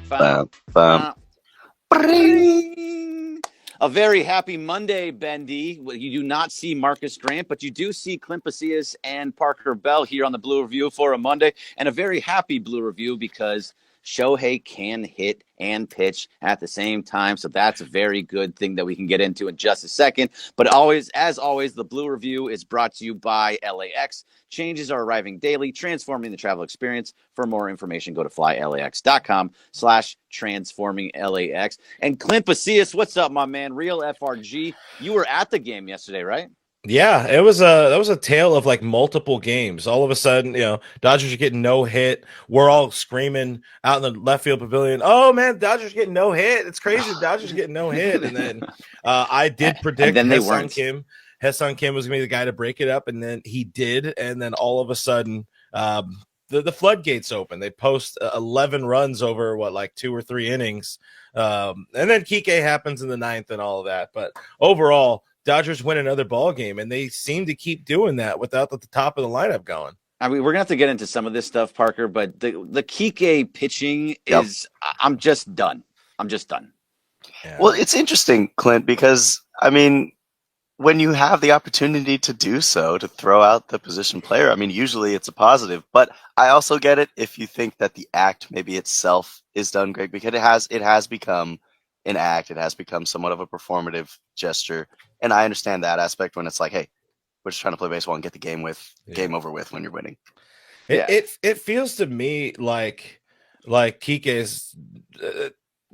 Bum, bum. A very happy Monday, Bendy. You do not see Marcus Grant, but you do see Clint Pasillas and Parker Bell here on the Blue Review for a Monday, and a very happy Blue Review because Shohei can hit and pitch at the same time. So that's a very good thing that we can get into in just a second. But as always, the Blue Review is brought to you by LAX. Changes are arriving daily, transforming the travel experience. For more information, go to flylax.com/transforminglax. And Clint Pasillas, what's up, my man? Real FRG. You were at the game yesterday, right? Yeah, that was a tale of like multiple games. All of a sudden, Dodgers are getting no hit. We're all screaming out in the left field pavilion, "Oh man, Dodgers getting no hit! It's crazy, Dodgers getting no hit!" And then I did predict Hesson Kim was going to be the guy to break it up, and then he did. And then all of a sudden, the floodgates open. They post 11 runs over 2 or 3 innings, and then Kike happens in the 9th and all of that. But overall, Dodgers win another ball game, and they seem to keep doing that without the top of the lineup going. I mean, we're gonna have to get into some of this stuff, Parker, but the Kike pitching is I'm just done. Yeah. Well, it's interesting, Clint, because I mean, when you have the opportunity to do so, to throw out the position player, I mean, usually it's a positive. But I also get it if you think that the act maybe itself is done great, because it has become an act. It has become somewhat of a performative gesture. And I understand that aspect when it's like, hey, we're just trying to play baseball and get the game over with when you're winning. It feels to me like Kike is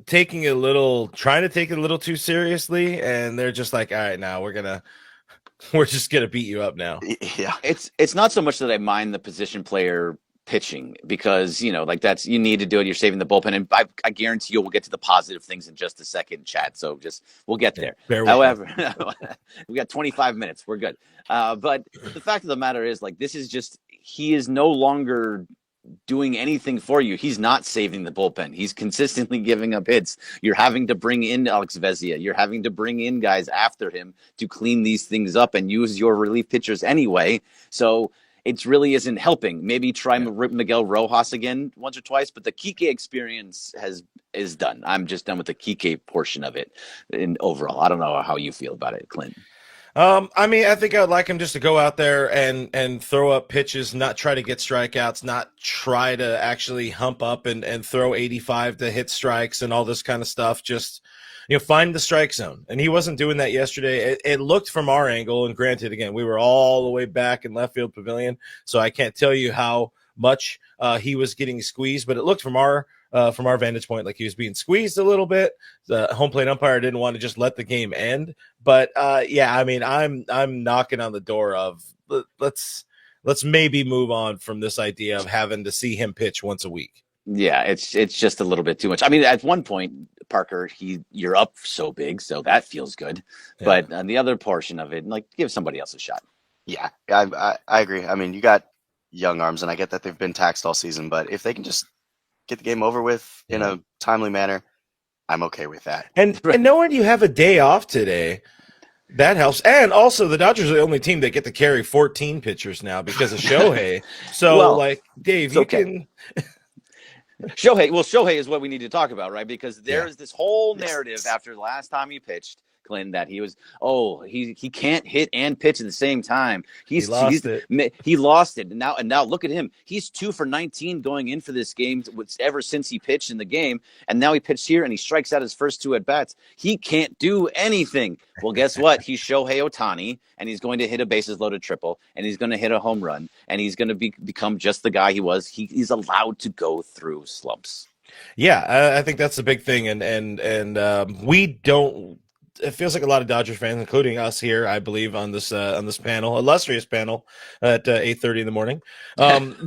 trying to take it a little too seriously, and they're just like, all right, now we're just gonna beat you up now. Yeah, it's not so much that I mind the position player pitching, because that's, you need to do it. You're saving the bullpen, and I guarantee you we'll get to the positive things in just a second, Chad. So we'll get there. However, we got 25 minutes. We're good. But the fact of the matter is, this is just, he is no longer doing anything for you. He's not saving the bullpen. He's consistently giving up hits. You're having to bring in Alex Vezia. You're having to bring in guys after him to clean these things up and use your relief pitchers anyway. So it really isn't helping. Maybe try Miguel Rojas again once or twice, but the Kike experience is done. I'm just done with the Kike portion of it. And overall, I don't know how you feel about it, Clint. I mean, I think I'd like him just to go out there and throw up pitches, not try to get strikeouts, not try to actually hump up and throw 85 to hit strikes and all this kind of stuff. Just find the strike zone. And he wasn't doing that yesterday. It looked from our angle, and granted, again, we were all the way back in left field pavilion, so I can't tell you how much he was getting squeezed, but it looked from our vantage point like he was being squeezed a little bit. The home plate umpire didn't want to just let the game end. But I mean, I'm knocking on the door of let's maybe move on from this idea of having to see him pitch once a week. Yeah, it's just a little bit too much. I mean, at one point, Parker, you're up so big, so that feels good. Yeah. But on the other portion of it, give somebody else a shot. Yeah, I agree. I mean, you got young arms, and I get that they've been taxed all season, but if they can just get the game over with in a timely manner, I'm okay with that. And knowing you have a day off today, that helps. And also, the Dodgers are the only team that get to carry 14 pitchers now because of Shohei. So, Dave, you can. Shohei is what we need to talk about, right? Because there's this whole narrative after the last time he pitched, Clint, that he can't hit and pitch at the same time. He lost it. And now look at him. He's 2 for 19 going in for this game ever since he pitched in the game. And now he pitched here and he strikes out his first 2 at bats. He can't do anything. Well, guess what? He's Shohei Ohtani, and he's going to hit a bases loaded triple, and he's going to hit a home run, and he's going to become just the guy he was. He's allowed to go through slumps. Yeah, I think that's the big thing. And we don't. It feels like a lot of Dodgers fans, including us here, I believe, on this panel, illustrious panel at 8:30 in the morning.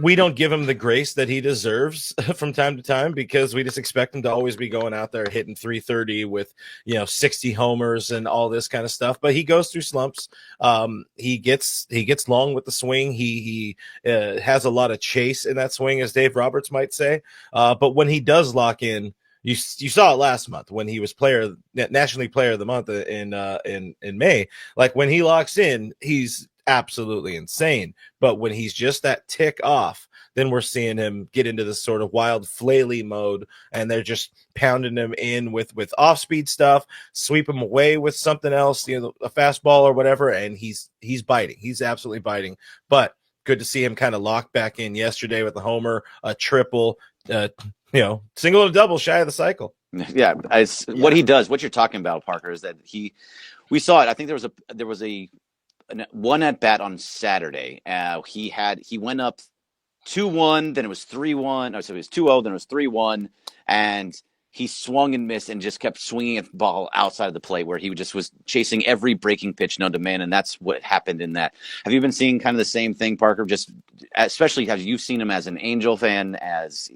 We don't give him the grace that he deserves from time to time, because we just expect him to always be going out there hitting 330 with 60 homers and all this kind of stuff. But he goes through slumps. He gets long with the swing. He has a lot of chase in that swing, as Dave Roberts might say. But when he does lock in, you saw it last month when he was National League Player of the Month in May. Like, when he locks in, he's absolutely insane. But when he's just that tick off, then we're seeing him get into this sort of wild flaily mode, and they're just pounding him in with off-speed stuff, sweep him away with something else, a fastball or whatever, and he's biting. He's absolutely biting. But good to see him kind of lock back in yesterday with a homer, a triple, single and double shy of the cycle. Yeah, what he does, what you're talking about, Parker, is that we saw it. I think there was a one at bat on Saturday. He went up 2-1, then it was 3-1. No, so it was 2-0, then it was 3-1, and he swung and missed and just kept swinging at the ball outside of the plate, where he just was chasing every breaking pitch known to man, and that's what happened in that. Have you been seeing kind of the same thing, Parker? Just especially have you seen him as an Angel fan, as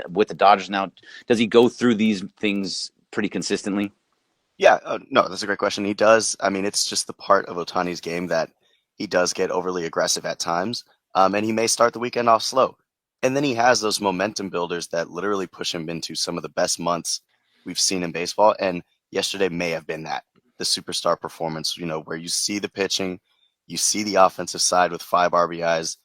with the Dodgers now? Does he go through these things pretty consistently? Yeah, no, that's a great question. He does. I mean, it's just the part of Ohtani's game that he does get overly aggressive at times, and he may start the weekend off slow. And then he has those momentum builders that literally push him into some of the best months we've seen in baseball. And yesterday may have been that, the superstar performance, where you see the pitching, you see the offensive side with 5 RBIs.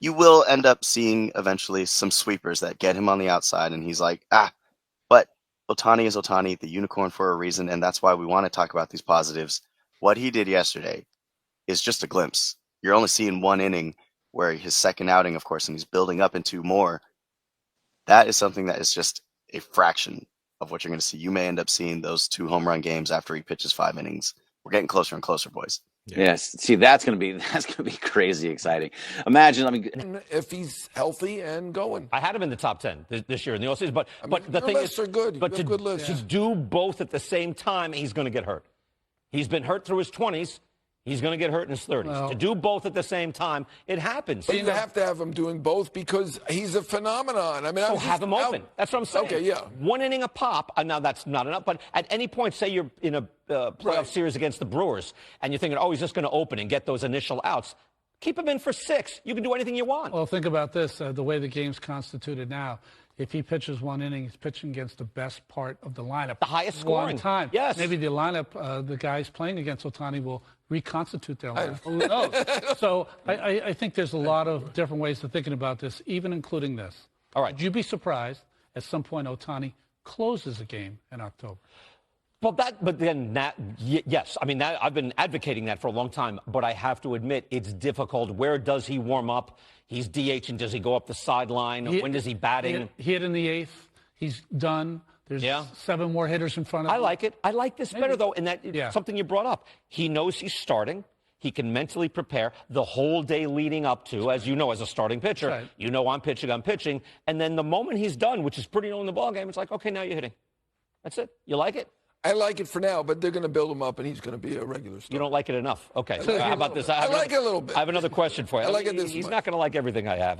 You will end up seeing eventually some sweepers that get him on the outside, and he's like, but Ohtani is Ohtani, the unicorn for a reason, and that's why we want to talk about these positives. What he did yesterday is just a glimpse. You're only seeing 1 inning, where his second outing, of course, and he's building up into more. That is something that is just a fraction of what you're going to see. You may end up seeing those 2 home run games after he pitches 5 innings. We're getting closer and closer, boys. Yeah. Yes. See, that's going to be crazy exciting. Imagine, if he's healthy and going. I had him in the top 10 this year in the offseason, but the thing is, are good. But to do both at the same time, he's going to get hurt. He's been hurt through his 20s. He's going to get hurt in his 30s. Well, to do both at the same time, it happens. But you have to have him doing both because he's a phenomenon. I mean, have him open. That's what I'm saying. Okay, yeah. 1 inning a pop. Now, that's not enough. But at any point, say you're in a playoff series against the Brewers, and you're thinking, he's just going to open and get those initial outs. Keep him in for 6. You can do anything you want. Well, think about this. The way the game's constituted now, if he pitches 1 inning, he's pitching against the best part of the lineup. The highest scoring. Time. Yes. Maybe the lineup, the guys playing against Ohtani will reconstitute their lineup. Who knows? So I think there's a lot of different ways of thinking about this, even including this. All right. Would you be surprised at some point Ohtani closes a game in October? Well, yes. I mean, I've been advocating that for a long time, but I have to admit it's difficult. Where does he warm up? He's DH, and does he go up the sideline? When does he batting? He hit in the 8th. He's done. There's 7 more hitters in front of him. I like it. I like this better, though, and something you brought up. He knows he's starting. He can mentally prepare the whole day leading up to, as you know, as a starting pitcher. Right. You know I'm pitching. And then the moment he's done, which is pretty low in the ballgame, it's like, okay, now you're hitting. That's it. You like it? I like it for now, but they're going to build him up, and he's going to be a regular star. You don't like it enough. Okay. So how about this? I like it a little bit. I have another question for you. I like it this He's much. not going to like everything I have.